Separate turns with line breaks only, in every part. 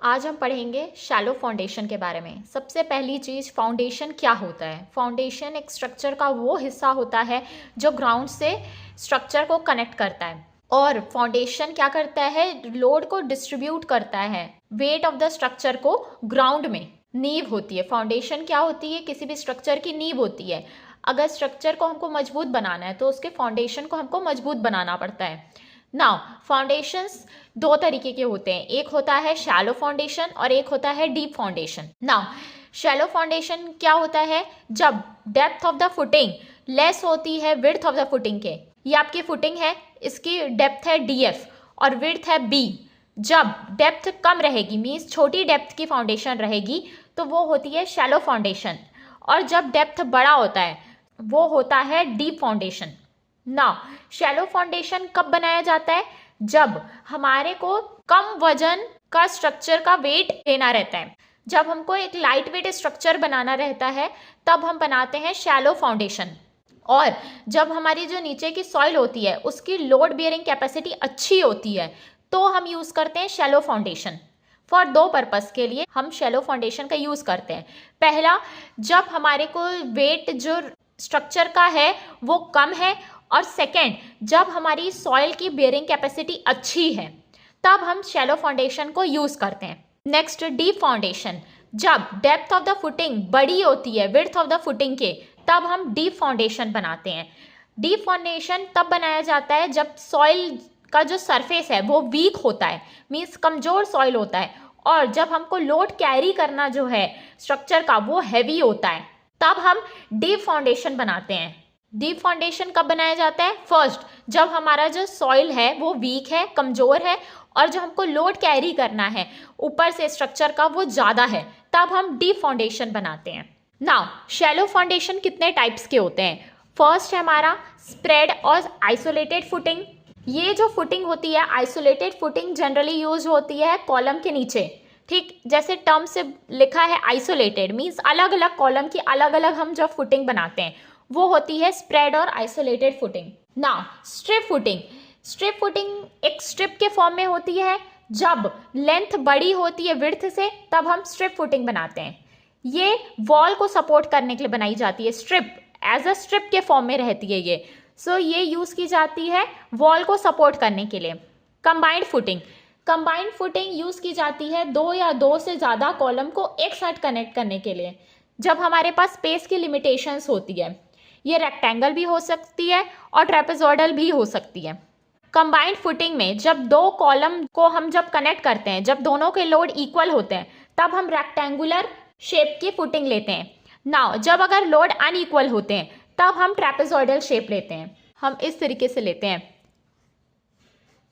आज हम पढ़ेंगे शैलो फाउंडेशन के बारे में। सबसे पहली चीज़, फाउंडेशन क्या होता है। फाउंडेशन एक स्ट्रक्चर का वो हिस्सा होता है जो ग्राउंड से स्ट्रक्चर को कनेक्ट करता है। और फाउंडेशन क्या करता है, लोड को डिस्ट्रीब्यूट करता है, वेट ऑफ द स्ट्रक्चर को ग्राउंड में। नींव होती है, फाउंडेशन क्या होती है, किसी भी स्ट्रक्चर की नींव होती है। अगर स्ट्रक्चर को हमको मजबूत बनाना है तो उसके फाउंडेशन को हमको मजबूत बनाना पड़ता है। नाउ फाउंडेशंस दो तरीके के होते हैं, एक होता है शैलो फाउंडेशन और एक होता है deep foundation. Now shallow foundation क्या होता है, जब depth of the footing less होती है विड्थ ऑफ द फुटिंग के। ये आपकी फुटिंग है, इसकी डेप्थ है डीएफ और विड्थ है बी। जब डेप्थ कम रहेगी, मीन्स छोटी डेप्थ की फाउंडेशन रहेगी, तो वो होती है शैलो फाउंडेशन। और जब डेप्थ बड़ा होता है वो होता है डीप फाउंडेशन। ना शैलो फाउंडेशन कब बनाया जाता है, जब हमारे को कम वजन का स्ट्रक्चर का वेट लेना रहता है। जब हमको एक लाइट वेट स्ट्रक्चर बनाना रहता है तब हम बनाते हैं शैलो फाउंडेशन। और जब हमारी जो नीचे की सॉइल होती है उसकी लोड बियरिंग कैपेसिटी अच्छी होती है तो हम यूज़ करते हैं शैलो फाउंडेशन। फॉर दो पर्पस के लिए हम शैलो फाउंडेशन का यूज़ करते हैं। पहला, जब हमारे को वेट जो स्ट्रक्चर का है वो कम है, और सेकेंड, जब हमारी सॉइल की बियरिंग कैपेसिटी अच्छी है तब हम शैलो फाउंडेशन को यूज़ करते हैं। Next, deep foundation. जब डेप्थ ऑफ द फुटिंग बड़ी होती है विड्थ ऑफ द फुटिंग के, तब हम डीप फाउंडेशन बनाते हैं। डीप फाउंडेशन तब बनाया जाता है जब सॉइल का जो सरफेस है वो वीक होता है, मीन्स कमज़ोर सॉइल होता है, और जब हमको लोड कैरी करना जो है स्ट्रक्चर का वो हैवी होता है, तब हम डीप फाउंडेशन बनाते हैं। डीप फाउंडेशन कब बनाया जाता है, फर्स्ट, जब हमारा जो सॉइल है वो वीक है, कमज़ोर है, और जो हमको लोड कैरी करना है ऊपर से स्ट्रक्चर का वो ज़्यादा है, तब हम डीप फाउंडेशन बनाते हैं। नाउ शैलो फाउंडेशन कितने टाइप्स के होते हैं। फर्स्ट है हमारा स्प्रेड और आइसोलेटेड फुटिंग। ये जो फुटिंग होती है, आइसोलेटेड फुटिंग जनरली यूज होती है कॉलम के नीचे। ठीक, जैसे टर्म से लिखा है आइसोलेटेड, मीन्स अलग अलग कॉलम की अलग अलग हम जब फुटिंग बनाते हैं वो होती है स्प्रेड और isolated footing. Now strip footing. Strip footing एक स्ट्रिप के फॉर्म में होती है। जब लेंथ बड़ी होती है विड्थ से तब हम स्ट्रिप फुटिंग बनाते हैं। ये वॉल को सपोर्ट करने के लिए बनाई जाती है। स्ट्रिप एज अ स्ट्रिप के फॉर्म में रहती है ये। ये यूज़ की जाती है वॉल को सपोर्ट करने के लिए। Combined footing. Combined footing use की जाती है दो या दो से ज़्यादा कॉलम को एक साथ कनेक्ट करने के लिए, जब हमारे पास स्पेस की लिमिटेशंस होती है। ये रेक्टेंगल भी हो सकती है और ट्रेपेजॉइडल भी हो सकती है। कंबाइंड फुटिंग में जब दो कॉलम को हम जब कनेक्ट करते हैं, जब दोनों के लोड इक्वल होते हैं, तब हम रेक्टेंगुलर शेप की फुटिंग लेते हैं। नाउ जब अगर लोड अनइक्वल होते हैं तब हम ट्रेपेजॉइडल शेप लेते हैं। हम इस तरीके से लेते हैं।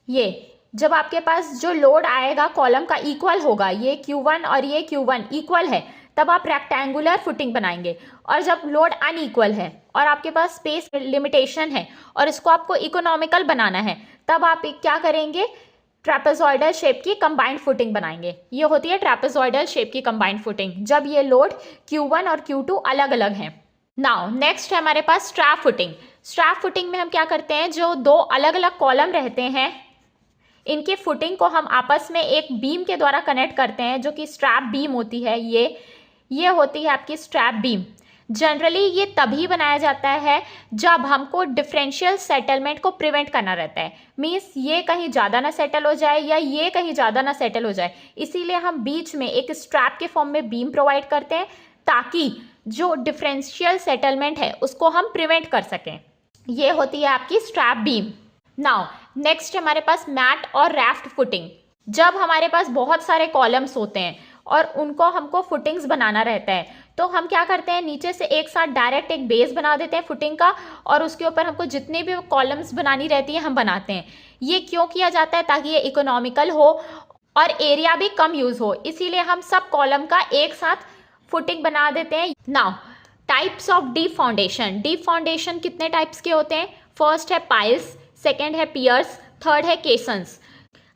ये जब आपके पास जो लोड आएगा कॉलम का इक्वल होगा, ये Q1 और ये Q1 इक्वल है, तब आप रेक्टेंगुलर फुटिंग बनाएंगे। और जब लोड अनइक्वल है और आपके पास स्पेस लिमिटेशन है और इसको आपको इकोनॉमिकल बनाना है, तब आप क्या करेंगे, ट्रेपेजॉइडल शेप की कंबाइंड फुटिंग बनाएंगे। ये होती है ट्रेपेजॉइडल शेप की कंबाइंड फुटिंग, जब ये लोड Q1 और Q2 अलग अलग हैं। नाउ नेक्स्ट है हमारे पास स्ट्रैप फुटिंग। स्ट्रैप फुटिंग में हम क्या करते हैं, जो दो अलग अलग कॉलम रहते हैं इनकी फुटिंग को हम आपस में एक बीम के द्वारा कनेक्ट करते हैं, जो कि स्ट्रैप बीम होती है। ये होती है आपकी स्ट्रैप बीम। जनरली ये तभी बनाया जाता है जब हमको डिफरेंशियल सेटलमेंट को प्रिवेंट करना रहता है, मीन्स ये कहीं ज़्यादा ना सेटल हो जाए या ये कहीं ज़्यादा ना सेटल हो जाए, इसीलिए हम बीच में एक स्ट्रैप के फॉर्म में बीम प्रोवाइड करते हैं ताकि जो डिफरेंशियल सेटलमेंट है उसको हम प्रिवेंट कर सकें। ये होती है आपकी स्ट्रैप बीम। नाउ नेक्स्ट हमारे पास मैट और रैफ्ट फुटिंग। जब हमारे पास बहुत सारे कॉलम्स होते हैं और उनको हमको फुटिंग्स बनाना रहता है, तो हम क्या करते हैं, नीचे से एक साथ डायरेक्ट एक बेस बना देते हैं फुटिंग का, और उसके ऊपर हमको जितनी भी कॉलम्स बनानी रहती है हम बनाते हैं। ये क्यों किया जाता है, ताकि ये इकोनॉमिकल हो और एरिया भी कम यूज़ हो, इसीलिए हम सब कॉलम का एक साथ फुटिंग बना देते हैं। Now types of deep foundation. Deep foundation कितने टाइप्स के होते हैं, फर्स्ट है पाइल्स, सेकेंड है पियर्स, थर्ड है केसन्स।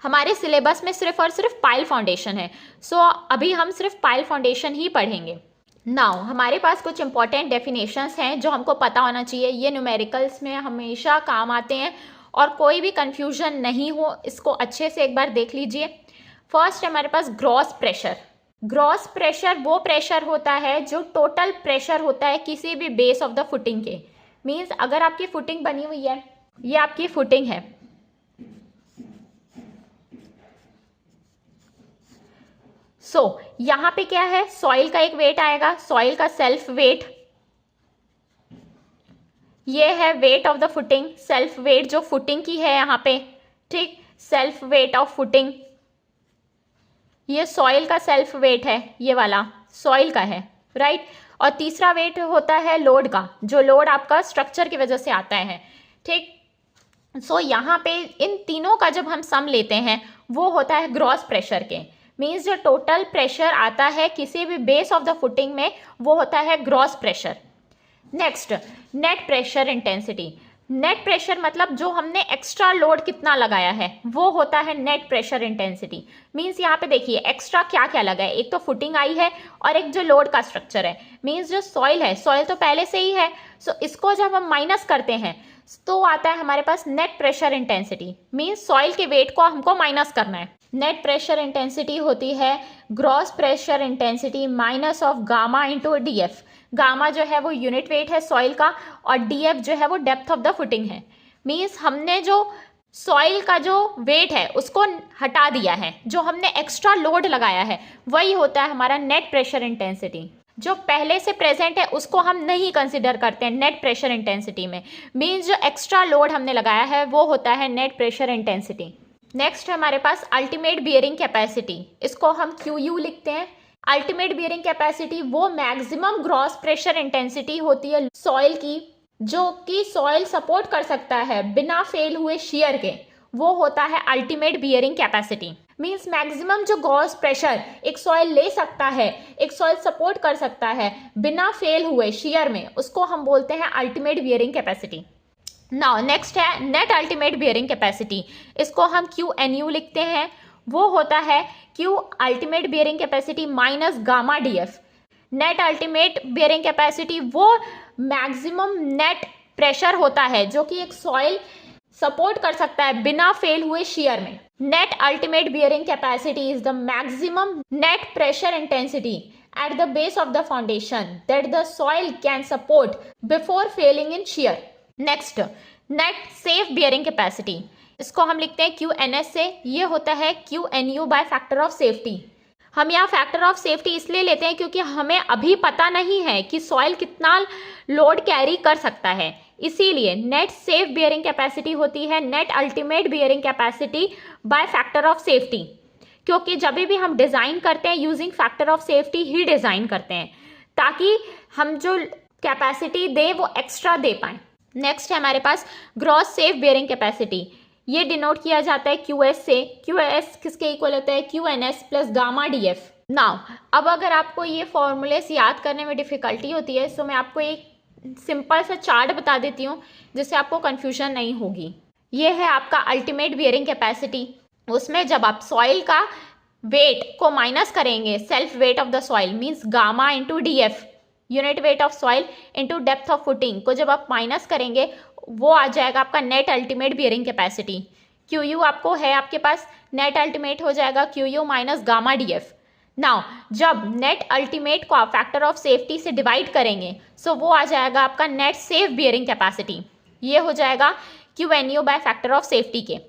हमारे सिलेबस में सिर्फ और सिर्फ पाइल फाउंडेशन है, अभी हम सिर्फ पाइल फाउंडेशन ही पढ़ेंगे। नाउ हमारे पास कुछ इंपॉर्टेंट डेफिनेशंस हैं जो हमको पता होना चाहिए। ये न्यूमेरिकल्स में हमेशा काम आते हैं और कोई भी कंफ्यूजन नहीं हो, इसको अच्छे से एक बार देख लीजिए। फर्स्ट है हमारे पास ग्रॉस प्रेशर। ग्रॉस प्रेशर वो प्रेशर होता है जो टोटल प्रेशर होता है किसी भी बेस ऑफ द फुटिंग के। मीन्स अगर आपकी फुटिंग बनी हुई है, ये आपकी फुटिंग है, यहाँ पे क्या है, सॉइल का एक वेट आएगा, सॉइल का सेल्फ वेट, ये है weight of the footing, self weight जो फुटिंग की है यहाँ पे, ठीक, सेल्फ वेट ऑफ फुटिंग। ये सॉइल का सेल्फ वेट है, ये वाला सॉइल का है, राइट। और तीसरा वेट होता है लोड का, जो लोड आपका स्ट्रक्चर की वजह से आता है, ठीक। यहाँ पे इन तीनों का जब हम सम लेते हैं वो होता है ग्रॉस प्रेशर के। मीन्स जो टोटल प्रेशर आता है किसी भी बेस ऑफ द फुटिंग में वो होता है gross pressure. Next, net pressure intensity. Net pressure मतलब जो हमने एक्स्ट्रा लोड कितना लगाया है वो होता है नेट प्रेशर इंटेंसिटी। मीन्स यहाँ पे देखिए एक्स्ट्रा क्या क्या लगा है, एक तो फुटिंग आई है और एक जो लोड का स्ट्रक्चर है। मीन्स जो सॉइल है, सॉइल तो पहले से ही है, इसको जब हम माइनस करते हैं तो आता है हमारे पास net pressure intensity. Means soil के वेट को हमको माइनस करना है। नेट प्रेशर इंटेंसिटी होती है gross pressure intensity minus of gamma into DF. Gamma जो है वो यूनिट वेट है सॉइल का और डीएफ जो है वो डेप्थ ऑफ द फुटिंग है। मीन्स हमने जो सॉइल का जो वेट है उसको हटा दिया है, जो हमने एक्स्ट्रा लोड लगाया है वही होता है हमारा नेट प्रेशर इंटेंसिटी। जो पहले से प्रेजेंट है उसको हम नहीं कंसिडर करते हैं नेट प्रेशर इंटेंसिटी में। मीन्स जो एक्स्ट्रा लोड हमने लगाया है वो होता है नेट प्रेशर इंटेंसिटी। नेक्स्ट है हमारे पास अल्टीमेट बियरिंग कैपेसिटी, इसको हम QU लिखते हैं। अल्टीमेट बियरिंग कैपेसिटी वो मैक्सिमम ग्रॉस प्रेशर इंटेंसिटी होती है सॉइल की, जो कि सॉइल सपोर्ट कर सकता है बिना फेल हुए शियर के, वो होता है ultimate bearing capacity. Means maximum जो ग्रॉस प्रेशर एक सॉइल ले सकता है, एक सॉइल सपोर्ट कर सकता है बिना फेल हुए शियर में, उसको हम बोलते हैं ultimate bearing capacity. Now next है नेट अल्टीमेट बियरिंग कैपेसिटी, इसको हम QNU लिखते हैं। वो होता है Q ultimate bearing capacity minus gamma DF. Net ultimate bearing capacity वो मैक्सिमम नेट प्रेशर होता है जो कि एक सॉइल सपोर्ट कर सकता है बिना फेल हुए शियर में। Net ultimate bearing capacity is the maximum net pressure intensity at the base of the foundation that the soil can support before failing in shear. Next, net safe bearing capacity, इसको हम लिखते हैं QNS से, ये होता है QNU by factor of safety. हम यहाँ फैक्टर ऑफ सेफ्टी इसलिए लेते हैं क्योंकि हमें अभी पता नहीं है कि सॉइल कितना लोड कैरी कर सकता है, इसीलिए नेट सेफ बियरिंग कैपेसिटी होती है net ultimate bearing capacity by factor of safety. क्योंकि जब भी हम डिज़ाइन करते हैं using factor of safety he design करते हैं ताकि हम जो कैपेसिटी दे वो एक्स्ट्रा दे पाएँ। नेक्स्ट है हमारे पास ग्रॉस सेफ बियरिंग कैपेसिटी, ये डिनोट किया जाता है QS से। QS किसके इक्वल होता है, QNS plus gamma DF। Now अब अगर आपको ये फॉर्मूलेस याद करने में डिफ़िकल्टी होती है तो मैं आपको एक सिंपल सा चार्ट बता देती हूँ जिससे आपको कन्फ्यूजन नहीं होगी। ये है आपका अल्टीमेट बियरिंग कैपेसिटी, उसमें जब आप सॉइल का वेट को माइनस करेंगे, self weight of the soil means gamma into DF, unit weight of soil into depth of footing को जब आप माइनस करेंगे वो आ जाएगा आपका net ultimate bearing capacity. QU आपको है आपके पास, नेट अल्टीमेट हो जाएगा QU minus gamma DF। Now जब नेट अल्टीमेट को आप फैक्टर ऑफ सेफ्टी से डिवाइड करेंगे सो वो आ जाएगा आपका नेट सेफ बियरिंग कैपेसिटी, ये हो जाएगा QNU by factor of safety के।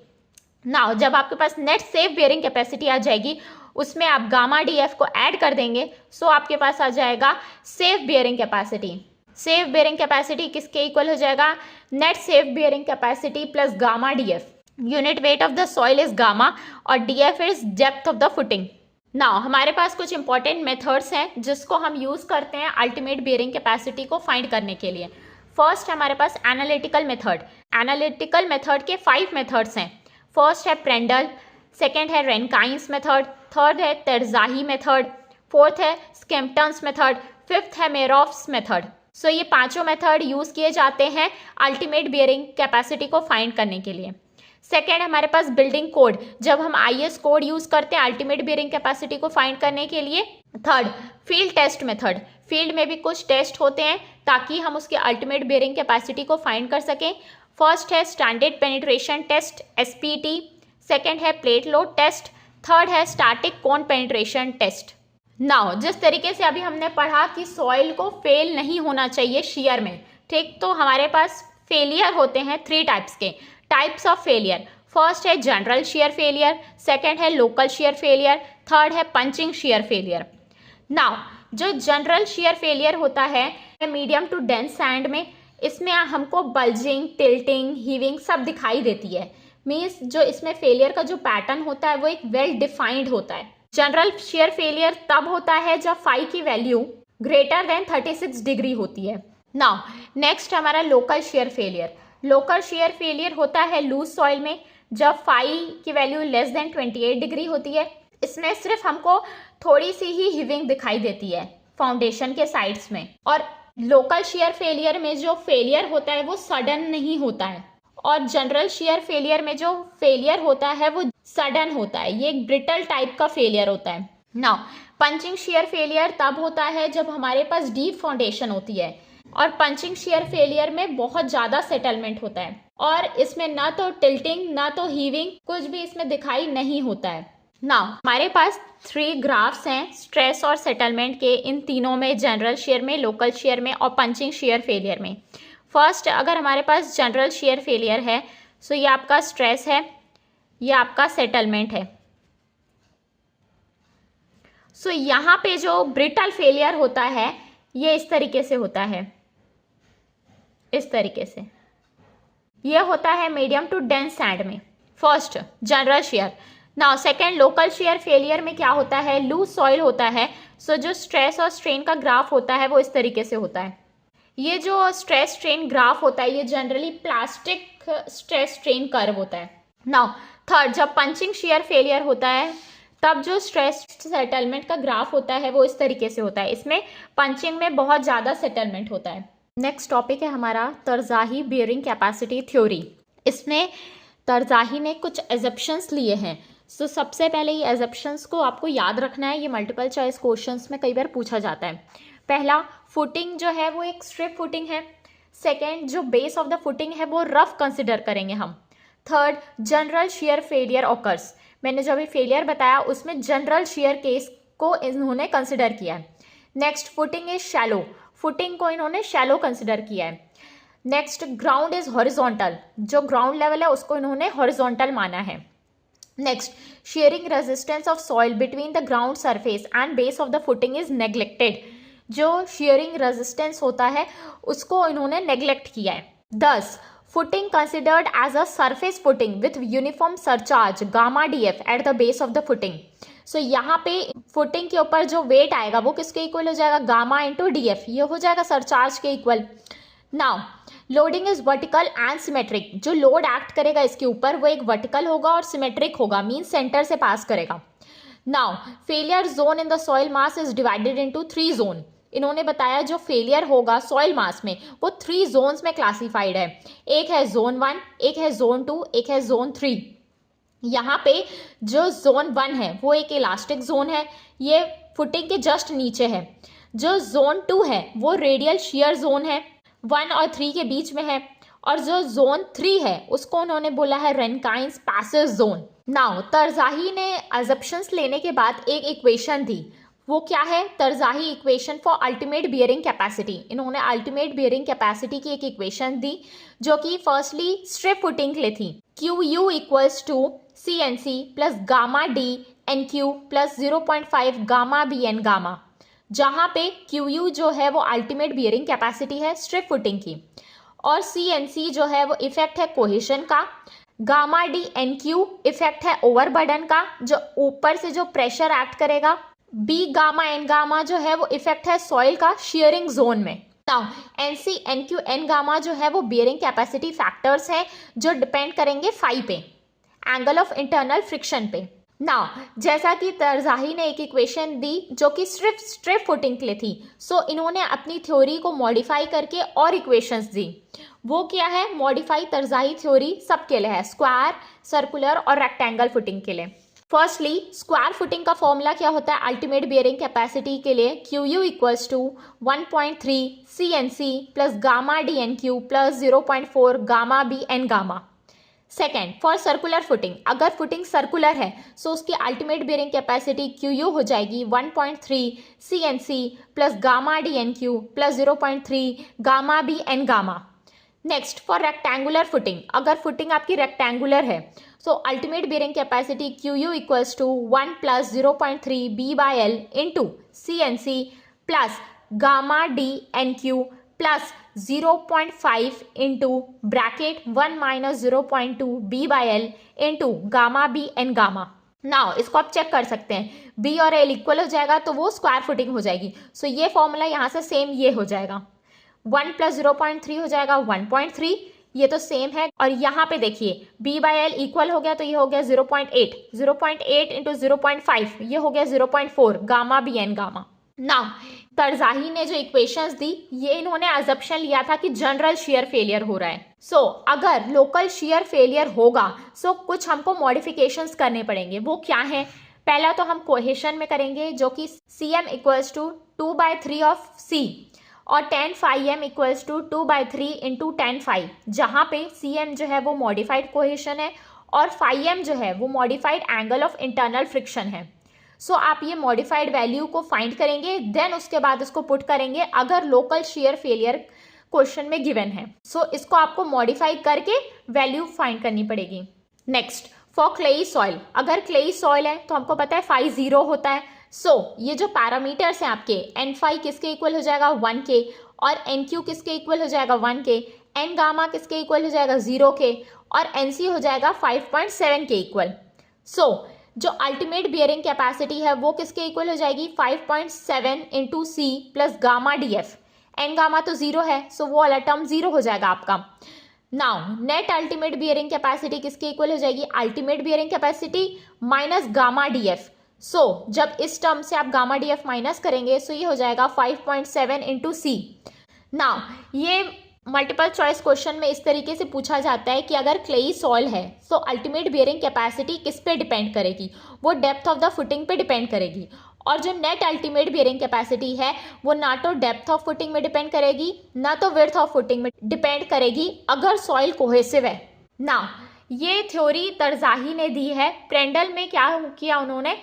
नाउ जब आपके पास नेट सेफ बियरिंग कैपेसिटी आ जाएगी उसमें आप गामा DF को ऐड कर देंगे सो आपके पास आ जाएगा safe bearing capacity. Safe bearing capacity किसके इक्वल हो जाएगा, net safe bearing capacity plus gamma DF। Unit weight of the soil is gamma और DF is depth of the footing. Now हमारे पास कुछ इंपॉर्टेंट मेथड्स हैं जिसको हम यूज़ करते हैं अल्टीमेट बियरिंग कैपेसिटी को फाइंड करने के लिए। फर्स्ट है हमारे पास एनालिटिकल मेथड। एनालिटिकल मेथड के 5 मेथड्स हैं। फर्स्ट है प्रेंडल, सेकेंड है रेनकाइंस मेथड, थर्ड है तेरजाही मेथड, फोर्थ है स्केम्पटन्स मेथड, फिफ्थ है मेरॉफ्स मेथड। सो ये पांचों मेथड यूज़ किए जाते हैं अल्टीमेट बियरिंग कैपेसिटी को फाइंड करने के लिए। सेकेंड हमारे पास बिल्डिंग कोड, जब हम IS कोड यूज़ करते हैं अल्टीमेट बियरिंग कैपेसिटी को फाइंड करने के लिए। Third field test method, field में भी कुछ टेस्ट होते हैं ताकि हम उसके अल्टीमेट बियरिंग कैपेसिटी को फाइंड कर सकें। फर्स्ट है standard penetration test SPT, second है प्लेट लोड टेस्ट, थर्ड है static cone penetration test. Now जिस तरीके से अभी हमने पढ़ा कि सॉइल को फेल नहीं होना चाहिए शियर में, ठीक, तो हमारे पास फेलियर होते हैं 3 टाइप्स के, टाइप्स ऑफ फेलियर। फर्स्ट है जनरल शियर फेलियर, सेकेंड है लोकल शियर फेलियर, थर्ड है पंचिंग शियर फेलियर। नाउ जो जनरल शियर फेलियर होता है मीडियम टू डेंस सैंड में, इसमें हमको बल्जिंग, टिल्टिंग, हीविंग सब दिखाई देती है। मीन्स जो इसमें फेलियर का जो पैटर्न होता है वो एक वेल डिफाइंड होता है। जनरल शियर फेलियर तब होता है जब फाई की वैल्यू ग्रेटर देन 36 डिग्री होती है। नाउ नेक्स्ट हमारा local shear failure. Local shear failure होता है लूज सॉइल में जब फाई की वैल्यू लेस देन 28 डिग्री होती है। इसमें सिर्फ हमको थोड़ी सी ही हिविंग दिखाई देती है फाउंडेशन के साइड्स में। और लोकल शियर फेलियर में जो फेलियर होता है वो सडन नहीं होता है, और जनरल शियर फेलियर में जो फेलियर होता है वो सडन होता है, ये एक ब्रिटल टाइप का फेलियर होता है। नाउ पंचिंग शियर फेलियर तब होता है जब हमारे पास डीप फाउंडेशन होती है, और पंचिंग शियर फेलियर में बहुत ज़्यादा सेटलमेंट होता है, और इसमें ना तो टिल्टिंग ना तो हीविंग कुछ भी इसमें दिखाई नहीं होता है। नाउ हमारे पास 3 ग्राफ्स हैं स्ट्रेस और सेटलमेंट के, इन तीनों में, जनरल शियर में, लोकल शियर में और पंचिंग शियर फेलियर में। फर्स्ट अगर हमारे पास जनरल शियर फेलियर है सो ये आपका स्ट्रेस है, ये आपका सेटलमेंट है। सो यहाँ पे जो ब्रिटल फेलियर होता है ये इस तरीके से होता है, इस तरीके से ये होता है मीडियम टू डेंस सैंड में। First general shear. Now second local shear failure में क्या होता है, लूज सॉइल होता है। सो जो स्ट्रेस और स्ट्रेन का ग्राफ होता है वो इस तरीके से होता है। ये जो स्ट्रेस स्ट्रेन ग्राफ होता है ये generally plastic stress strain curve होता है। नाउ थर्ड जब पंचिंग शियर फेलियर होता है तब जो स्ट्रेस सेटलमेंट का ग्राफ होता है वो इस तरीके से होता है, इसमें पंचिंग में बहुत ज़्यादा सेटलमेंट होता है। नेक्स्ट टॉपिक है हमारा तरजाही बियरिंग कैपेसिटी थ्योरी। इसमें तरजाही ने कुछ एजप्शंस लिए हैं। सो सबसे पहले ये एजप्शंस को आपको याद रखना है, ये मल्टीपल चॉइस क्वेश्चंस में कई बार पूछा जाता है। पहला, फुटिंग जो है वो एक स्ट्रिप फुटिंग है। सेकेंड, जो बेस ऑफ द फुटिंग है वो रफ कंसिडर करेंगे हम। Third, general shear failure occurs. मैंने जो अभी फेलियर बताया उसमें जनरल शियर केस को इन्होंने कंसिडर किया है। Next, footing is shallow, footing को इन्होंने शैलो कंसिडर किया है। नेक्स्ट, ग्राउंड इज हॉरिजॉन्टल, जो ग्राउंड लेवल है उसको इन्होंने हॉरिजॉन्टल माना है। Next, shearing resistance of soil between the ground surface and base of the footing is neglected, जो शेयरिंग रेजिस्टेंस होता है उसको इन्होंने नेग्लेक्ट किया है। 10, footing considered as a surface footing with uniform surcharge gamma DF at the base of the footing. So यहाँ पे footing के ऊपर जो वेट आएगा वो किसके इक्वल हो जाएगा, गामा इंटू डीएफ, ये हो जाएगा सरचार्ज के equal. Now loading is vertical and symmetric, जो लोड एक्ट करेगा इसके ऊपर वो एक वर्टिकल होगा और सिमेट्रिक होगा, मीन सेंटर से पास करेगा। Now failure zone in the soil mass is divided into 3 zone. इन्होंने बताया जो फेलियर होगा सॉइल मास में वो 3 जोन्स में क्लासिफाइड है। एक है जोन 1, एक है जोन 2, एक है जोन 3। यहाँ पे जो जोन 1 है वो एक इलास्टिक जोन है, ये फुटिंग के जस्ट नीचे है। जो जोन 2 है वो रेडियल शियर जोन है, 1 और 3 के बीच में है। और जो जोन 3 है उसको उन्होंने बोला है रेनकाइंस पैसिव जोन। नाउ तरजाही ने अजप्शंस लेने के बाद एक इक्वेशन दी, वो क्या है, Terzaghi equation for ultimate bearing capacity. इन्होंने अल्टीमेट बियरिंग कैपेसिटी की एक इक्वेशन दी जो कि फर्स्टली स्ट्रिप फुटिंग के लिए थी। QU equals to CNC plus gamma D NQ plus 0.5 gamma BN gamma, जहाँ पे QU जो है वो अल्टीमेट बियरिंग कैपेसिटी है स्ट्रिप फुटिंग की, और CNC जो है वो इफेक्ट है कोहेशन का, गामा D NQ इफेक्ट है ओवरबर्डन का, जो ऊपर से जो प्रेशर एक्ट करेगा, बी गामा एन गामा जो है वो इफेक्ट है सॉइल का शियरिंग जोन में। Now NC NQ N gamma जो है वो बियरिंग कैपेसिटी फैक्टर्स हैं जो डिपेंड करेंगे फाई पे, एंगल ऑफ इंटरनल फ्रिक्शन पे। नाउ जैसा कि तरजाही ने एक इक्वेशन दी जो कि सिर्फ स्ट्रिप फुटिंग के लिए थी, सो इन्होंने अपनी थ्योरी को मॉडिफाई करके और इक्वेशंस दी। वो क्या है, मॉडिफाई तरजाही थ्योरी सबके लिए है, स्क्वायर, सर्कुलर और रेक्टेंगल फुटिंग के लिए। फर्स्टली स्क्वायर फुटिंग का फॉर्मूला क्या होता है अल्टीमेट बियरिंग कैपेसिटी के लिए, QU equals to 1.3 CNC plus gamma DNQ plus 0.4 gamma BN gamma. Second, for circular footing, अगर फुटिंग सर्कुलर है सो उसकी अल्टीमेट बेयरिंग कैपेसिटी क्यू हो जाएगी 1.3 CNC plus gamma DNQ plus 0.3 gamma BN gamma. Next, for rectangular footing, अगर footing आपकी rectangular है so ultimate bearing capacity Q equals to 1 plus 0.3 B/L into CNC plus gamma DNQ plus 0.5 into bracket 1 minus 0.2 B/L into gamma BN gamma. Now इसको आप check कर सकते हैं, B और L equal हो जाएगा तो वो स्क्वायर फुटिंग हो जाएगी। सो ये फॉर्मूला यहाँ से सेम ये हो जाएगा, 1 प्लस 0.3 हो जाएगा 1.3, ये तो सेम है। और यहाँ पे देखिए B/L इक्वल हो गया तो ये हो गया 0.8, 0.8 इंटू 0.5 ये हो गया 0.4 गामा BN गामा। नाउ तरजाही ने जो इक्वेशंस दी ये इन्होंने अजम्पशन लिया था कि जनरल शेयर फेलियर हो रहा है। सो अगर लोकल शेयर फेलियर होगा सो कुछ हमको मॉडिफिकेशंस करने पड़ेंगे। वो क्या है? पहला तो हम कोहेशन में करेंगे जो कि Cm equals to 2/3 of C और tan phi m equals to 2/3 into tan phi, जहाँ पे Cm जो है वो मॉडिफाइड कोहेशन है और phi m जो है वो modified angle of internal friction है। सो आप ये मॉडिफाइड वैल्यू को फाइंड करेंगे, देन उसके बाद इसको पुट करेंगे अगर लोकल शेयर फेलियर क्वेश्चन में गिवन है। सो इसको आपको मॉडिफाई करके वैल्यू फाइंड करनी पड़ेगी। नेक्स्ट, फॉर क्लेई सॉइल, अगर क्लेई सॉइल है तो हमको पता है phi 0 होता है। सो ये जो पैरामीटर्स हैं आपके n phi किसके इक्वल हो जाएगा 1 के, और nq किसके इक्वल हो जाएगा 1 के, n गामा किसके इक्वल हो जाएगा 0 के, और nc हो जाएगा 5.7 के इक्वल। सो जो अल्टीमेट बियरिंग कैपेसिटी है वो किसके इक्वल हो जाएगी 5.7 into C plus gamma DF। n gamma तो 0 है सो वो वाला टर्म 0 हो जाएगा आपका। Now net ultimate bearing capacity किसके इक्वल हो जाएगी ultimate bearing capacity minus gamma DF। सो जब इस टर्म से आप गामा DF माइनस करेंगे सो ये हो जाएगा 5.7 इंटू C। नाउ ये मल्टीपल चॉइस क्वेश्चन में इस तरीके से पूछा जाता है कि अगर क्लेई सॉइल है तो अल्टीमेट बियरिंग कैपेसिटी किस पे डिपेंड करेगी, वो डेप्थ ऑफ द फुटिंग पे डिपेंड करेगी। और जो नेट अल्टीमेट बियरिंग कैपेसिटी है वो ना तो डेप्थ ऑफ फुटिंग में डिपेंड करेगी ना तो विड्थ ऑफ फुटिंग में डिपेंड करेगी अगर सॉइल कोहेसिव है ना। ये थ्योरी तरजाही ने दी है। प्रेंडल में क्या किया उन्होंने,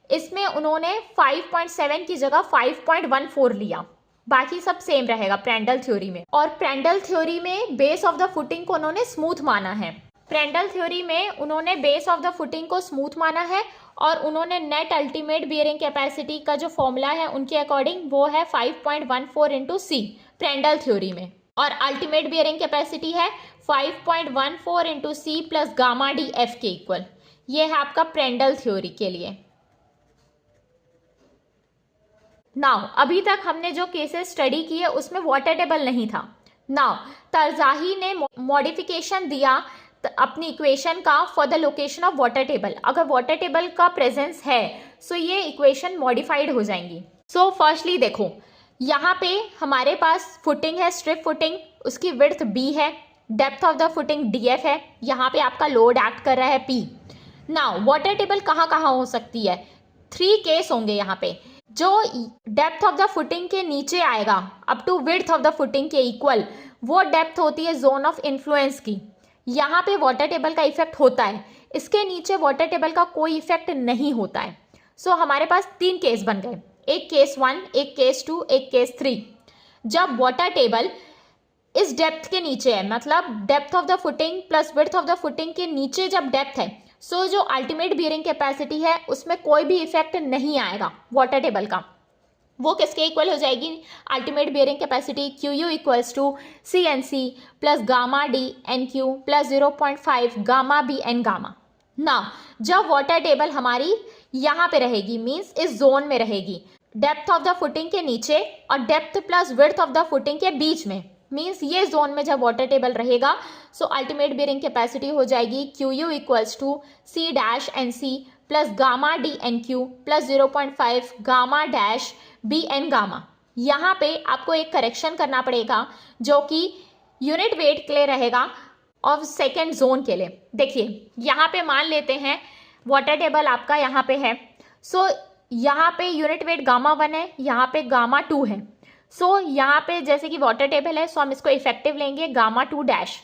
इसमें उन्होंने 5.7 की जगह 5.14 लिया, बाकी सब सेम रहेगा प्रेंडल थ्योरी में। और प्रेंडल थ्योरी में बेस ऑफ द फुटिंग को उन्होंने स्मूथ माना है। प्रेंडल थ्योरी में उन्होंने बेस ऑफ द फुटिंग को स्मूथ माना है और उन्होंने नेट अल्टीमेट बियरिंग कैपेसिटी का जो फॉर्मूला है उनके अकॉर्डिंग वो है 5.14 इंटू C प्रेंडल थ्योरी में, और अल्टीमेट बियरिंग कैपेसिटी है 5.14 into C plus gamma DF के इक्वल। ये है आपका प्रेंडल थ्योरी के लिए। नाउ अभी तक हमने जो केसेस स्टडी किए उसमें वाटर टेबल नहीं था। नाउ तरजाही ने मॉडिफिकेशन दिया अपनी इक्वेशन का for the location of water table. अगर वाटर टेबल का प्रेजेंस है सो ये इक्वेशन मॉडिफाइड हो जाएंगी। सो फर्स्टली देखो यहाँ पे हमारे पास फुटिंग है स्ट्रिप फुटिंग, उसकी विड्थ B है, depth of the footing DF है, यहाँ पे आपका लोड एक्ट कर रहा है P। नाउ वाटर टेबल कहाँ कहाँ हो सकती है, 3 केस होंगे यहाँ पे। जो डेप्थ ऑफ द फुटिंग के नीचे आएगा up to width of the footing के इक्वल, वो डेप्थ होती है जोन ऑफ इन्फ्लुएंस की, यहाँ पे वाटर टेबल का इफेक्ट होता है। इसके नीचे वाटर टेबल का कोई इफेक्ट नहीं होता है। सो हमारे पास 3 केस बन गए, एक केस 1, एक केस 2, एक केस 3। जब वाटर टेबल इस डेप्थ के नीचे है, मतलब depth of the footing plus width of the footing के नीचे जब डेप्थ है, सो जो अल्टीमेट बियरिंग कैपेसिटी है उसमें कोई भी इफेक्ट नहीं आएगा वाटर टेबल का। वो किसके इक्वल हो जाएगी ultimate bearing capacity Q equals to CNC plus gamma DNQ plus 0.5 gamma BN gamma. ना जब वाटर टेबल हमारी यहाँ पे रहेगी, मीन्स इस जोन में रहेगी, डेप्थ ऑफ द फुटिंग के नीचे और depth plus width of the footing के बीच में, मीन्स ये जोन में जब वाटर टेबल रहेगा सो अल्टीमेट बियरिंग कैपेसिटी हो जाएगी Q equals to C-NC plus gamma DNQ plus 0.5 gamma dash BN gamma. यहाँ पे आपको एक करेक्शन करना पड़ेगा जो कि यूनिट वेट के लिए रहेगा और सेकेंड जोन के लिए। देखिए यहाँ पे मान लेते हैं वाटर टेबल आपका यहाँ पे है, सो यहाँ पे यूनिट वेट गामा 1 है, यहाँ पे गामा 2 है। सो यहाँ पे जैसे कि वाटर टेबल है सो हम इसको इफेक्टिव लेंगे गामा 2 डैश,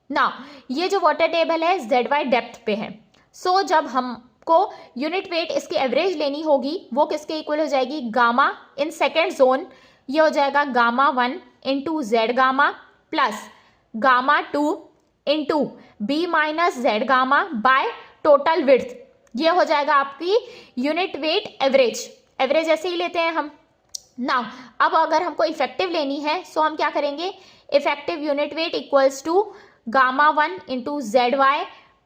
ना ये जो वाटर टेबल है जेड वाई डेप्थ पे है। सो जब हमको यूनिट वेट इसकी एवरेज लेनी होगी वो किसके इक्वल हो जाएगी, गामा इन सेकेंड जोन, ये हो जाएगा gamma 1 into Z gamma plus gamma 2 into B minus Z gamma by total width. ये हो जाएगा आपकी यूनिट वेट एवरेज। एवरेज ऐसे ही लेते हैं हम। नाउ अब अगर हमको इफेक्टिव लेनी है सो हम क्या करेंगे, effective unit weight equals to gamma 1 into Z Y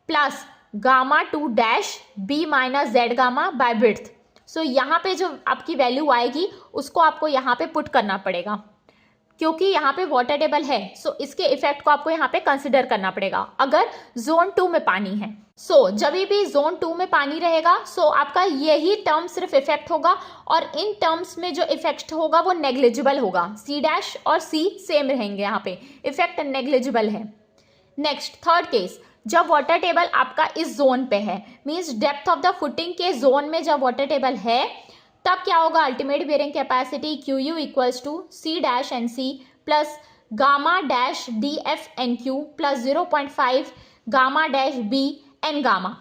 plus gamma 2 dash B minus Z gamma by width. So यहाँ पे जो आपकी वैल्यू आएगी उसको आपको यहाँ पे पुट करना पड़ेगा, क्योंकि यहाँ पे वाटर टेबल है सो इसके इफेक्ट को आपको यहाँ पे कंसिडर करना पड़ेगा अगर जोन 2 में पानी है। सो जब भी जोन 2 में पानी रहेगा सो आपका यही टर्म सिर्फ इफेक्ट होगा और इन टर्म्स में जो इफेक्ट होगा वो नेग्लिजिबल होगा। सी डैश और सी सेम रहेंगे, यहाँ पे इफेक्ट नेग्लिजिबल है। नेक्स्ट थर्ड केस, जब वाटर टेबल आपका इस जोन पे है, means depth of the footing के जोन में जब वाटर टेबल है तब क्या होगा, ultimate bearing capacity Q U equals to C dash N C plus gamma dash D F N Q plus 0.5 gamma dash B N gamma.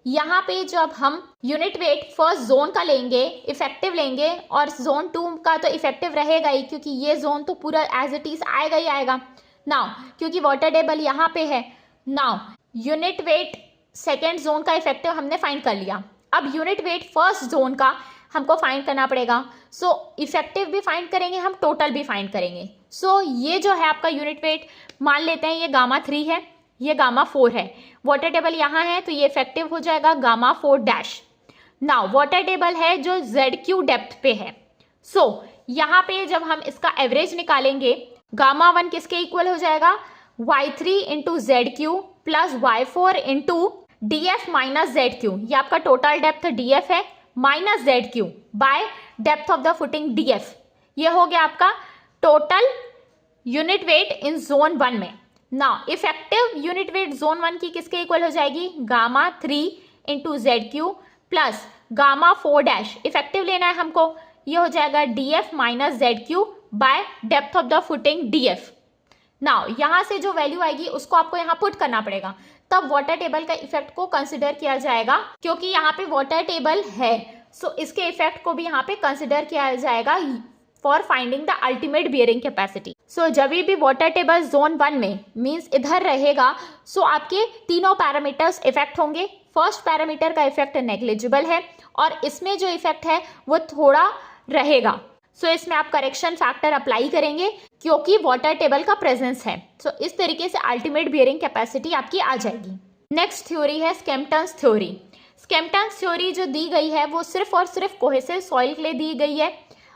यहाँ पे जब हम यूनिट वेट फर्स्ट जोन का लेंगे, इफेक्टिव लेंगे, और जोन 2 का तो इफेक्टिव रहेगा ही क्योंकि ये जोन तो पूरा एज इट इज आएगा ही आएगा। नाउ क्योंकि वाटर टेबल यहाँ पे है, now unit weight second zone का इफेक्टिव हमने फाइंड कर लिया। अब यूनिट वेट फर्स्ट जोन का हमको फाइंड करना पड़ेगा। सो इफेक्टिव भी फाइंड करेंगे हम, टोटल भी फाइंड करेंगे। सो ये जो है आपका यूनिट वेट मान लेते हैं ये गामा 3 है, ये गामा 4 है। वाटर टेबल यहाँ है तो ये इफेक्टिव हो जाएगा gamma 4 dash. Now water table है जो जेड क्यू डेप्थ पे है। सो यहाँ पे जब हम इसका एवरेज निकालेंगे गामा 1 किसके इक्वल हो जाएगा, y3 into Z Q plus y4 into D F minus Z Q. ये आपका टोटल डेप्थ डी एफ है minus Z Q by depth of the footing D F. ये हो गया आपका total unit weight in zone 1 में। Now effective unit weight zone 1 की किसके इक्वल हो जाएगी, gamma 3 into Z Q plus gamma 4 dash, effective लेना है हमको, ये हो जाएगा D F minus Z Q by depth of the footing D F. Now यहाँ से जो वैल्यू आएगी उसको आपको यहाँ पुट करना पड़ेगा, तब वाटर टेबल का इफेक्ट को कंसिडर किया जाएगा। क्योंकि यहाँ पे वाटर टेबल है सो इसके इफेक्ट को भी यहाँ पे कंसिडर किया जाएगा for finding the ultimate bearing capacity. So जब भी वाटर टेबल जोन 1 में मीन्स इधर रहेगा सो आपके तीनों पैरामीटर्स इफेक्ट होंगे। फर्स्ट पैरामीटर का इफेक्ट नेग्लिजिबल है और इसमें जो इफेक्ट है वो थोड़ा रहेगा। सो इसमें आप करेक्शन फैक्टर अप्लाई करेंगे क्योंकि वाटर टेबल का प्रेजेंस है। सो इस तरीके से अल्टीमेट बियरिंग कैपेसिटी आपकी आ जाएगी। नेक्स्ट थ्योरी है स्केम्पटन्स थ्योरी। स्केम्पटन्स थ्योरी जो दी गई है वो सिर्फ और सिर्फ कोहेसिव सॉइल के लिए दी गई है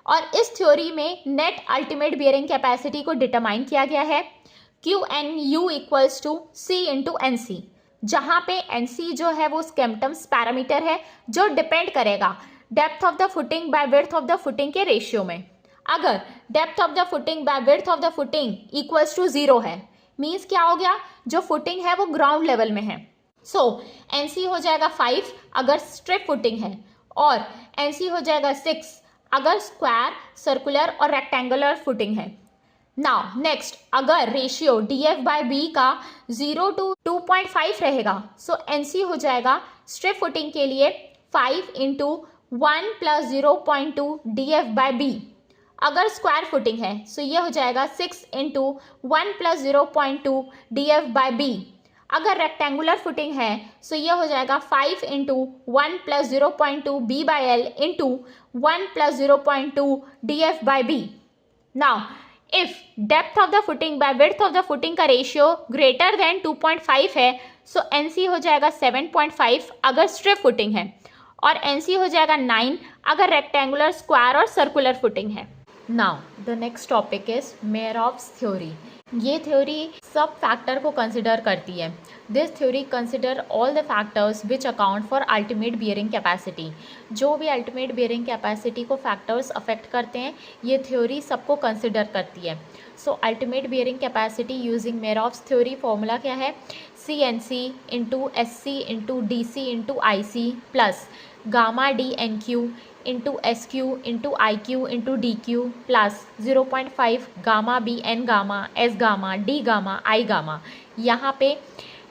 और इस थ्योरी में नेट अल्टीमेट बियरिंग कैपेसिटी को डिटरमाइन किया गया है Q N U equals to C into N C, जहाँ पे एन सी जो है वो स्केम्पटन्स पैरामीटर है जो डिपेंड करेगा depth of the footing by width of the footing के रेशियो में। अगर depth of the footing by width of the footing equals to 0 है, मीन्स क्या हो गया, जो फुटिंग है वो ग्राउंड लेवल में है। सो एनसी हो जाएगा 5 अगर स्ट्रिप फुटिंग है और एनसी हो जाएगा 6 अगर स्क्वायर, सर्कुलर और रेक्टेंगुलर फुटिंग है। नाउ नेक्स्ट, अगर ratio D F by B का 0 to 2.5 रहेगा सो एनसी हो जाएगा स्ट्रिप फुटिंग के लिए 5 into 1 plus 0.2 D F by B. अगर स्क्वायर फुटिंग है सो ये हो जाएगा 6 into 1 plus 0.2 D F by B. अगर रेक्टेंगुलर फुटिंग है सो ये हो जाएगा 5 into 1 plus 0.2 B by L into 1 plus 0.2 D F by B. Now if depth of the footing by width of the footing का ratio greater than 2.5 है सो NC हो जाएगा 7.5 अगर स्ट्रिप फुटिंग है और एनसी हो जाएगा 9 अगर रेक्टेंगुलर, स्क्वायर और सर्कुलर फुटिंग है। Now the next topic is Meyerhof's theory. ये थ्योरी सब फैक्टर को कंसिडर करती है। This theory consider all the factors which account for ultimate bearing capacity. जो भी अल्टीमेट बियरिंग कैपेसिटी को फैक्टर्स अफेक्ट करते हैं ये थ्योरी सबको कंसिडर करती है। So ultimate bearing capacity using Meyerhof's theory formula क्या है, C N C into S C into D C into I C plus gamma D N Q into S Q into I Q into D Q plus 0.5 gamma B N gamma S gamma D gamma I gamma. यहाँ पे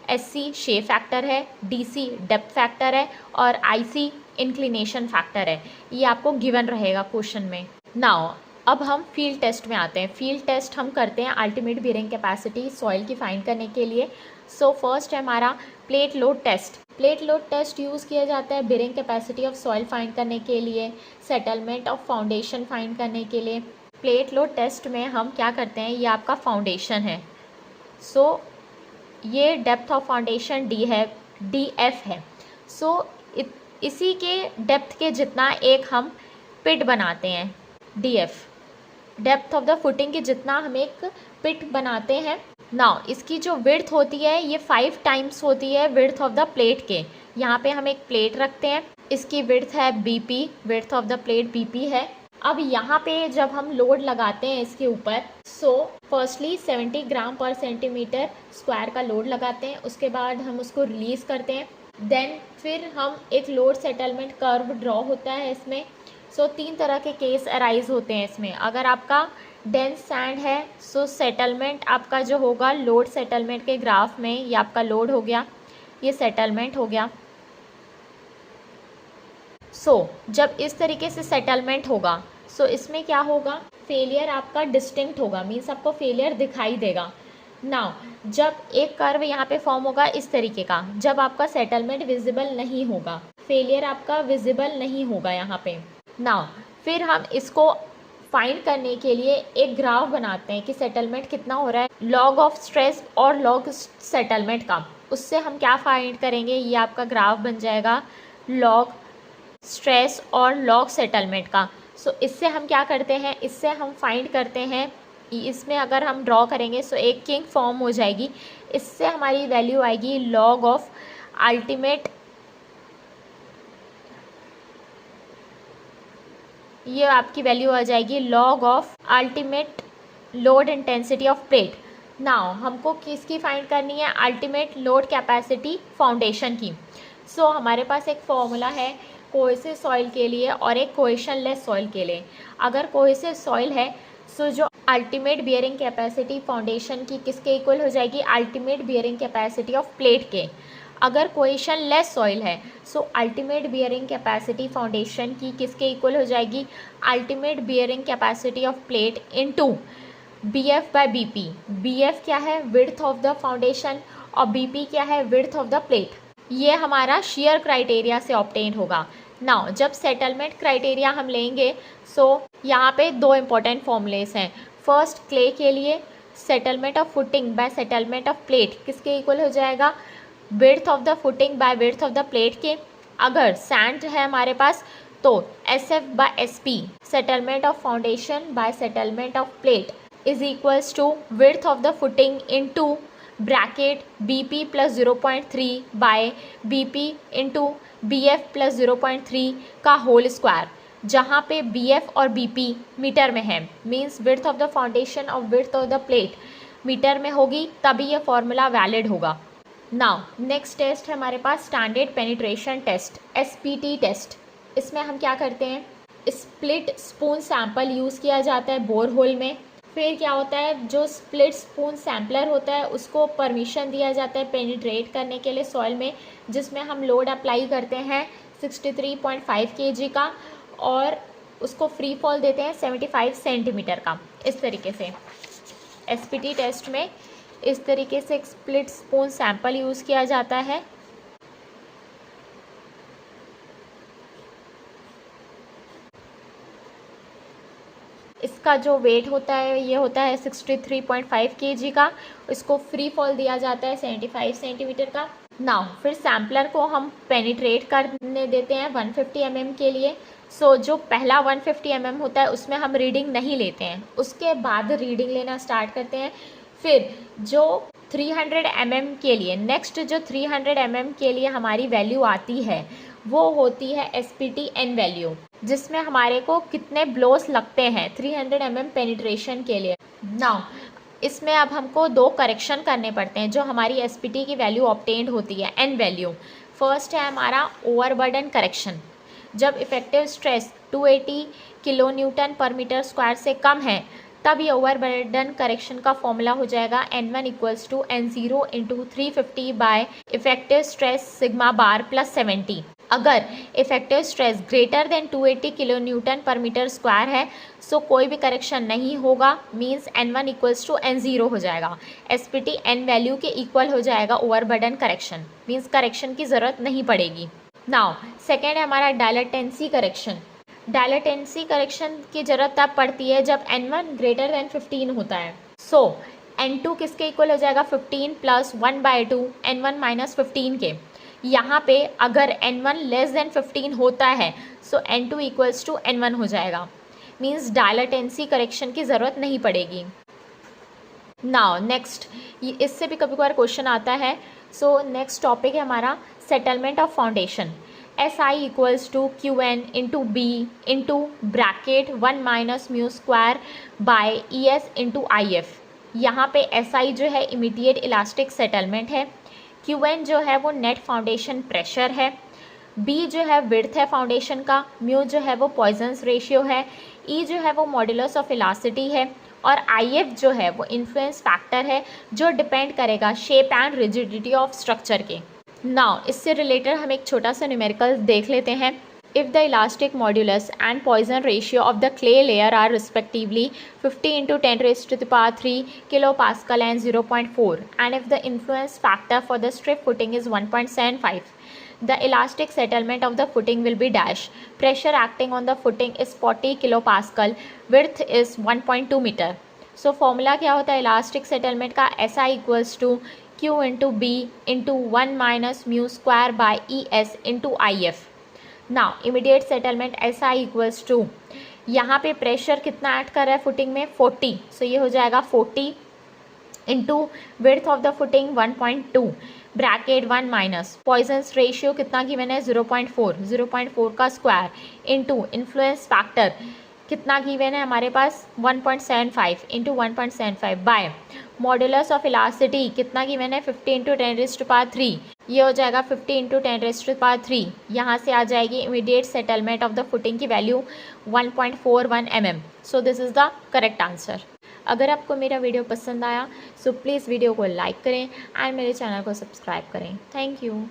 S C shape factor है, D C depth factor है और आई सी inclination factor है। ये आपको given रहेगा question में। नाउ अब हम फील्ड टेस्ट में आते हैं। फील्ड टेस्ट हम करते हैं अल्टीमेट बियरिंग कैपेसिटी सॉइल की फाइंड करने के लिए। सो फर्स्ट है हमारा plate load test. Plate load test use किया जाता है bearing capacity of soil find करने के लिए, सेटलमेंट ऑफ फाउंडेशन फाइंड करने के लिए। प्लेट लोड टेस्ट में हम क्या करते हैं, ये आपका फाउंडेशन है। सो ये डेप्थ ऑफ फाउंडेशन डी है, डी एफ है। सो इसी के डेप्थ के जितना एक हम पिट बनाते हैं, D F depth of the footing के जितना हम एक पिट बनाते हैं। नाउ इसकी जो विड्थ होती है ये 5 टाइम्स होती है विड्थ ऑफ द प्लेट के। यहाँ पे हम एक प्लेट रखते हैं, इसकी विड्थ है BP, width of the plate BP है। अब यहाँ पे जब हम लोड लगाते हैं इसके ऊपर, सो फर्स्टली 70 ग्राम पर सेंटीमीटर स्क्वायर का लोड लगाते हैं, उसके बाद हम उसको रिलीज़ करते हैं। देन फिर हम एक लोड सेटलमेंट कर्व ड्रॉ होता है इसमें। सो 3 तरह के केस अराइज होते हैं इसमें। अगर आपका डेंस सैंड है सो सेटलमेंट आपका जो होगा लोड सेटलमेंट के ग्राफ में, ये आपका लोड हो गया, ये सेटलमेंट हो गया। सो जब इस तरीके से सेटलमेंट होगा सो इसमें क्या होगा, फेलियर आपका डिस्टिंक्ट होगा, मीन्स आपको फेलियर दिखाई देगा। नाउ जब एक कर्व यहाँ पे फॉर्म होगा इस तरीके का, जब आपका सेटलमेंट विजिबल नहीं होगा, फेलियर आपका विजिबल नहीं होगा यहाँ पे। नाउ फिर हम इसको फाइंड करने के लिए एक ग्राफ बनाते हैं कि सेटलमेंट कितना हो रहा है, लॉग ऑफ स्ट्रेस और लॉग सेटलमेंट का। उससे हम क्या फाइंड करेंगे, ये आपका ग्राफ बन जाएगा लॉग स्ट्रेस और लॉग सेटलमेंट का। सो इससे हम क्या करते हैं, इससे हम फाइंड करते हैं, इसमें अगर हम ड्रॉ करेंगे सो एक किंग फॉर्म हो जाएगी। इससे हमारी वैल्यू आएगी लॉग ऑफ अल्टीमेट, ये आपकी वैल्यू आ जाएगी log of ultimate load intensity of plate. Now हमको किसकी फाइंड करनी है, अल्टीमेट लोड कैपेसिटी फाउंडेशन की। सो हमारे पास एक फॉर्मूला है कोहेसिव सॉइल के लिए और एक कोहेशनलेस सॉइल के लिए। अगर कोहेसिव सॉइल है सो जो अल्टीमेट बियरिंग कैपेसिटी फाउंडेशन की किसके इक्वल हो जाएगी, ultimate bearing capacity of plate के। अगर कोहेशनलेस सॉइल है so ultimate bearing capacity foundation की किसके इक्वल हो जाएगी, ultimate bearing capacity of plate into B F by B P. B F क्या है, विड्थ ऑफ द फाउंडेशन, और बी पी क्या है, विड्थ ऑफ द प्लेट। ये हमारा शेयर क्राइटेरिया से ऑब्टेन होगा। नाउ जब सेटलमेंट क्राइटेरिया हम लेंगे सो यहाँ पे 2 इंपॉर्टेंट फॉर्मूलेस हैं। फर्स्ट क्ले के लिए settlement of footing by settlement of plate किसके इक्वल हो जाएगा, width of the footing by width of the plate के। अगर सैंड है हमारे पास तो S F by S P, settlement of foundation by settlement of plate is equals to width of the footing into bracket B P plus 0.3 by B P into B F plus 0.3 का whole square, जहाँ पे B F और B P metre में है, means width of the foundation और width of the plate metre में होगी, तभी ये फॉर्मूला वैलिड होगा। नाउ नेक्स्ट टेस्ट है हमारे पास standard penetration test, SPT test. इसमें हम क्या करते हैं, स्प्लिट स्पून सैंपल यूज़ किया जाता है बोर होल में। फिर क्या होता है, जो स्प्लिट स्पून सैम्पलर होता है उसको परमिशन दिया जाता है पेनिट्रेट करने के लिए सॉइल में, जिसमें हम लोड अप्लाई करते हैं 63.5 kg का और उसको फ्री फॉल देते हैं 75 सेंटीमीटर का। इस तरीके से एसपीटी टेस्ट में इस तरीके से एक स्प्लिट स्पून सैंपल यूज़ किया जाता है। इसका जो वेट होता है ये होता है 63.5 kg का, इसको फ्री फॉल दिया जाता है 75 सेंटीमीटर का। नाउ फिर सैम्पलर को हम पेनिट्रेट करने देते हैं 150 mm के लिए। सो जो पहला 150 mm होता है उसमें हम रीडिंग नहीं लेते हैं, उसके बाद रीडिंग लेना स्टार्ट करते हैं। फिर जो 300 mm के लिए, नेक्स्ट जो 300 mm के लिए हमारी वैल्यू आती है वो होती है एसपीटी एन वैल्यू, जिसमें हमारे को कितने ब्लोस लगते हैं 300 mm पेनिट्रेशन के लिए। नाउ इसमें अब हमको 2 करेक्शन करने पड़ते हैं जो हमारी एसपीटी की वैल्यू ऑब्टेन्ड होती है, एन वैल्यू। फर्स्ट है हमारा ओवरबर्डन करेक्शन। जब effective stress 280 kilonewton per metre square से कम है तब ये ओवरबर्डन करेक्शन का फॉर्मूला हो जाएगा N1 equals to N0 into 350 by effective stress sigma bar plus 70। अगर effective stress greater than 280 kilonewton per metre square है सो कोई भी करेक्शन नहीं होगा, means N1 equals to N0 हो जाएगा। SPT N वैल्यू के इक्वल हो जाएगा ओवरबर्डन करेक्शन, मीन्स करेक्शन की ज़रूरत नहीं पड़ेगी। नाउ सेकेंड है हमारा डायलेटेंसी करेक्शन। डायलेटेंसी करेक्शन की ज़रूरत तब पड़ती है जब N1 ग्रेटर देन 15 होता है। सो N2 किसके इक्वल हो जाएगा 15 प्लस 1/2 N1 माइनस 15 के। यहाँ पे अगर N1 लेस देन 15 होता है सो N2 इक्वल्स टू N1 हो जाएगा, मीन्स डायलेटेंसी करेक्शन की ज़रूरत नहीं पड़ेगी। नाउ नेक्स्ट, इससे भी कभी कभार क्वेश्चन आता है। सो नेक्स्ट टॉपिक है हमारा settlement of foundation. SI equals to QN into B into bracket 1 minus mu square by ES into IF। यहाँ पे SI जो है इमीडिएट इलास्टिक सेटलमेंट है, QN जो है वो नेट फाउंडेशन प्रेशर है, B जो है विड्थ है फाउंडेशन का, म्यू जो है वो पॉइजन्स रेशियो है, E जो है वो मॉड्यूलस ऑफ इलास्टिसिटी है और IF जो है वो इन्फ्लुएंस फैक्टर है जो डिपेंड करेगा shape and rigidity of structure के। नाउ इससे रिलेटेड हम एक छोटा सा न्यूमेरिकल देख लेते हैं। If the elastic modulus and Poisson ratio of the clay layer are respectively 50 into 10⁻³ kilopascal and 0.4 and if the influence factor for the strip footing is 1.75, the elastic settlement of the footing will be dash. Pressure acting on the footing is 40 kilopascal, width is 1.2 meter. So formula क्या होता है elastic settlement का, SI equals to Q into B into 1 minus mu square by ES into IF। Now immediate settlement SI equals to, यहाँ पे pressure कितना add कर रहा है फुटिंग में 40, सो ये हो जाएगा 40 into width of the footing 1.2 bracket 1 minus Poisson's ratio कितना गिवन है 0.4 का स्क्वायर इंटू इन्फ्लुएंस फैक्टर कितना गिवन है हमारे पास 1.75 into 1.75 by modulus of elasticity कितना गिवन है 50 इंटू 10⁻3, ये हो जाएगा 50 इंटू 10⁻3। यहाँ से आ जाएगी immediate settlement of the footing की value 1.41 mm। So this is the correct answer. अगर आपको मेरा वीडियो पसंद आया सो प्लीज़ वीडियो को लाइक करें एंड मेरे चैनल को सब्सक्राइब करें। Thank you.